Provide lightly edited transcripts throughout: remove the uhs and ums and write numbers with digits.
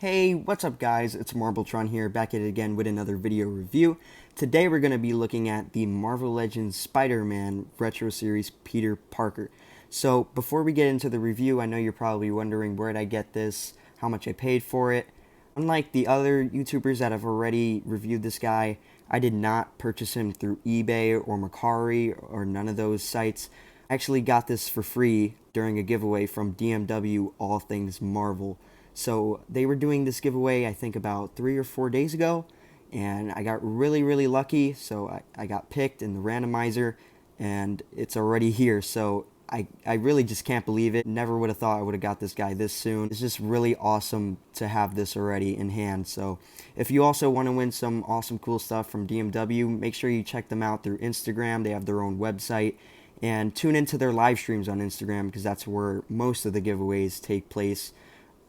Hey, what's up guys? It's Marbletron here, back at it again with another video review. Today we're going to be looking at the Marvel Legends Spider-Man Retro Series Peter Parker. So before we get into the review, I know you're probably wondering where did I get this, how much I paid for it. Unlike the other YouTubers that have already reviewed this guy, I did not purchase him through eBay or Mercari or none of those sites. I actually got this for free during a giveaway from DMW All Things Marvel. So they were doing this giveaway, I think about 3 or 4 days ago, and I got really lucky. So I got picked in the randomizer, and it's already here. So I really just can't believe it. Never would have thought I would have got this guy this soon. It's just really awesome to have this already in hand. So if you also want to win some awesome cool stuff from DMW, make sure you check them out through Instagram. They have their own website. And tune into their live streams on Instagram because that's where most of the giveaways take place.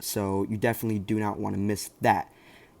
So you definitely do not want to miss that.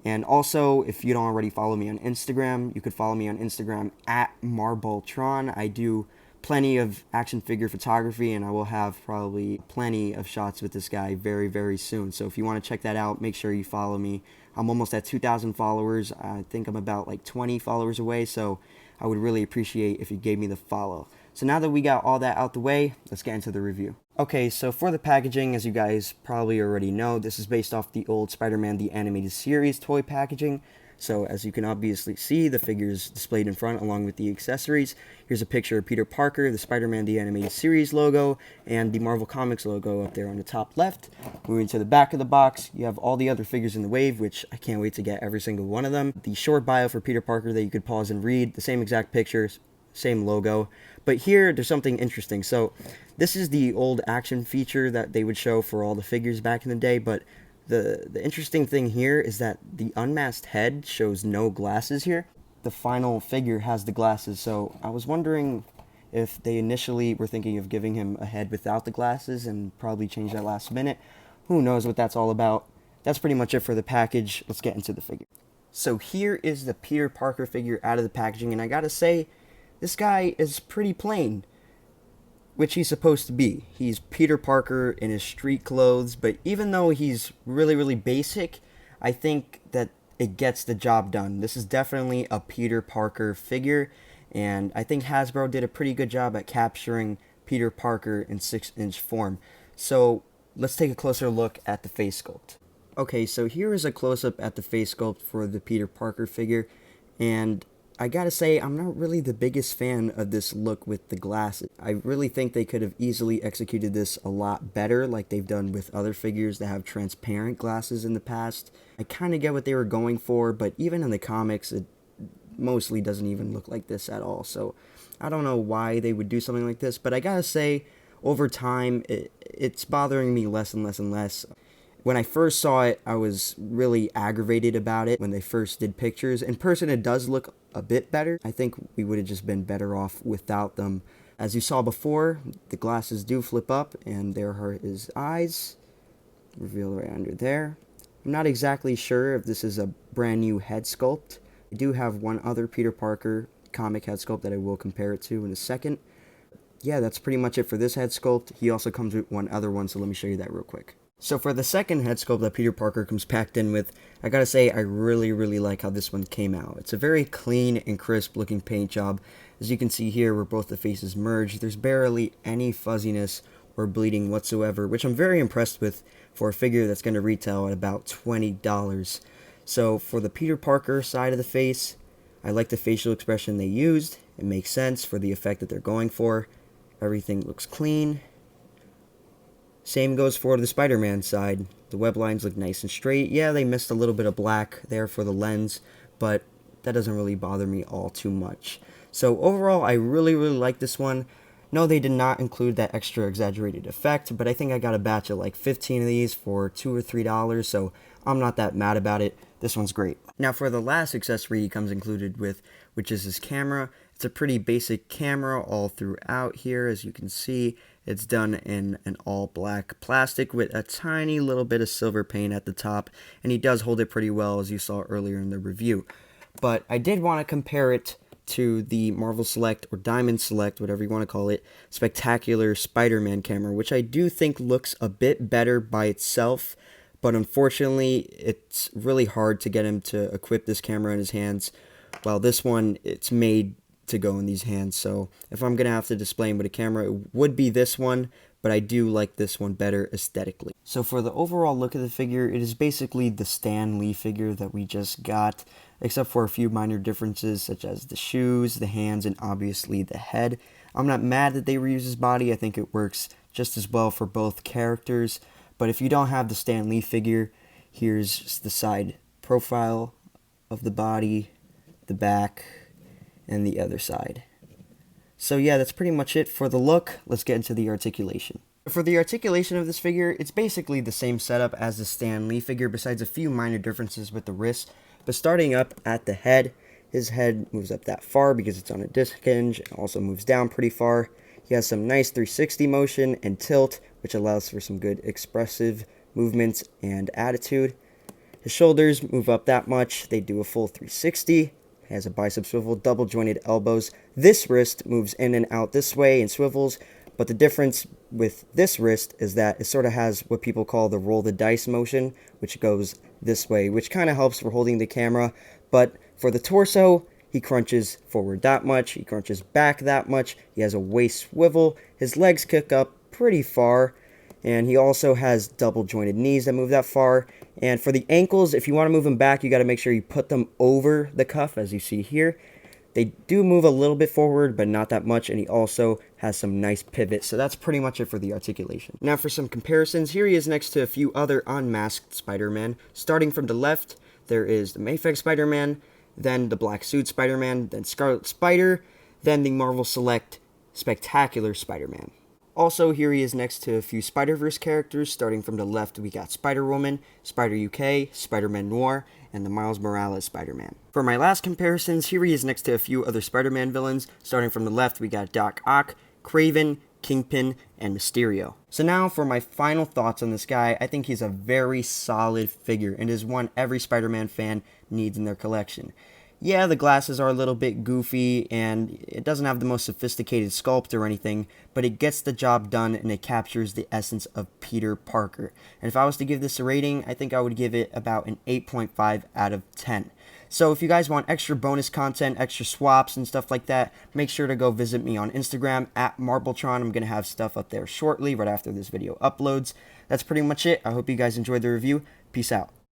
And also, if you don't already follow me on Instagram, you could follow me on Instagram at Marbletron. I do plenty of action figure photography, and I will have probably plenty of shots with this guy very soon. So if you want to check that out, make sure you follow me. I'm almost at 2,000 followers. I think I'm about like 20 followers away, so I would really appreciate if you gave me the follow. So now that we got all that out the way, let's get into the review. Okay, so for the packaging, as you guys probably already know, this is based off the old Spider-Man The Animated Series toy packaging. So as you can obviously see, the figure's displayed in front along with the accessories. Here's a picture of Peter Parker, the Spider-Man The Animated Series logo, and the Marvel Comics logo up there on the top left. Moving to the back of the box, you have all the other figures in the wave, which I can't wait to get every single one of them. The short bio for Peter Parker that you could pause and read, the same exact pictures, same logo. But here, there's something interesting. So this is the old action feature that they would show for all the figures back in the day, but the interesting thing here is that the unmasked head shows no glasses here. The final figure has the glasses, so I was wondering if they initially were thinking of giving him a head without the glasses and probably changed that last minute. Who knows what that's all about. That's pretty much it for the package. Let's get into the figure. So here is the Peter Parker figure out of the packaging, and I gotta say, this guy is pretty plain, which he's supposed to be. He's Peter Parker in his street clothes, but even though he's really basic, I think that it gets the job done. This is definitely a Peter Parker figure, and I think Hasbro did a pretty good job at capturing Peter Parker in 6-inch form. So let's take a closer look at the face sculpt. Okay, so here is a close-up at the face sculpt for the Peter Parker figure, and I gotta say, I'm not really the biggest fan of this look with the glasses. I really think they could have easily executed this a lot better, like they've done with other figures that have transparent glasses in the past. I kind of get what they were going for, but even in the comics, it mostly doesn't even look like this at all. So I don't know why they would do something like this, but I gotta say, over time, it's bothering me less and less. When I first saw it, I was really aggravated about it when they first did pictures. In person, it does look a bit better. I think we would have just been better off without them. As you saw before, the glasses do flip up, and there are his eyes, revealed right under there. I'm not exactly sure if this is a brand new head sculpt. I do have one other Peter Parker comic head sculpt that I will compare it to in a second. Yeah, that's pretty much it for this head sculpt. He also comes with one other one, so let me show you that real quick. So for the second head sculpt that Peter Parker comes packed in with, I gotta say I really like how this one came out. It's a very clean and crisp looking paint job. As you can see here where both the faces merge, there's barely any fuzziness or bleeding whatsoever, which I'm very impressed with for a figure that's going to retail at about $20. So for the Peter Parker side of the face, I like the facial expression they used. It makes sense for the effect that they're going for. Everything looks clean. Same goes for the Spider-Man side. The web lines look nice and straight. Yeah, they missed a little bit of black there for the lens, but that doesn't really bother me all too much. So overall, I really like this one. No, they did not include that extra exaggerated effect, but I think I got a batch of like 15 of these for $2 or $3, so I'm not that mad about it. This one's great. Now for the last accessory he comes included with, which is his camera. It's a pretty basic camera all throughout here, as you can see. It's done in an all black plastic with a tiny little bit of silver paint at the top, and he does hold it pretty well, as you saw earlier in the review. But I did want to compare it to the Marvel Select or Diamond Select, whatever you want to call it, Spectacular Spider-Man camera, which I do think looks a bit better by itself, but unfortunately it's really hard to get him to equip this camera in his hands, while this one, it's made to go in these hands. So if I'm gonna have to display him with a camera, it would be this one, but I do like this one better aesthetically. So for the overall look of the figure, it is basically the Stan Lee figure that we just got, except for a few minor differences such as the shoes, the hands, and obviously the head. I'm not mad that they reuse his body. I think it works just as well for both characters. But if you don't have the Stan Lee figure, here's just the side profile of the body, the back, and the other side. So yeah, that's pretty much it for the look. Let's get into the articulation. For the articulation of this figure, it's basically the same setup as the Stan Lee figure, besides a few minor differences with the wrists. But starting up at the head, his head moves up that far because it's on a disc hinge, and also moves down pretty far. He has some nice 360 motion and tilt, which allows for some good expressive movements and attitude. His shoulders move up that much. They do a full 360. He has a bicep swivel, double jointed elbows. This wrist moves in and out this way and swivels, but the difference with this wrist is that it sort of has what people call the roll the dice motion, which goes this way, which kind of helps for holding the camera. But for the torso, he crunches forward that much, he crunches back that much, he has a waist swivel, his legs kick up pretty far, and he also has double jointed knees that move that far. And for the ankles, if you want to move them back, you got to make sure you put them over the cuff, as you see here. They do move a little bit forward, but not that much, and he also has some nice pivot. So that's pretty much it for the articulation. Now for some comparisons, here he is next to a few other unmasked Spider-Man. Starting from the left, there is the Mayfag Spider-Man, then the Black Suit Spider-Man, then Scarlet Spider, then the Marvel Select Spectacular Spider-Man. Also, here he is next to a few Spider-Verse characters. Starting from the left, we got Spider-Woman, Spider-UK, Spider-Man Noir, and the Miles Morales Spider-Man. For my last comparisons, here he is next to a few other Spider-Man villains. Starting from the left, we got Doc Ock, Kraven, Kingpin, and Mysterio. So now for my final thoughts on this guy, I think he's a very solid figure and is one every Spider-Man fan needs in their collection. Yeah, the glasses are a little bit goofy, and it doesn't have the most sophisticated sculpt or anything, but it gets the job done, and it captures the essence of Peter Parker. And if I was to give this a rating, I think I would give it about an 8.5 out of 10. So if you guys want extra bonus content, extra swaps and stuff like that, make sure to go visit me on Instagram at Marbletron. I'm going to have stuff up there shortly, right after this video uploads. That's pretty much it. I hope you guys enjoyed the review. Peace out.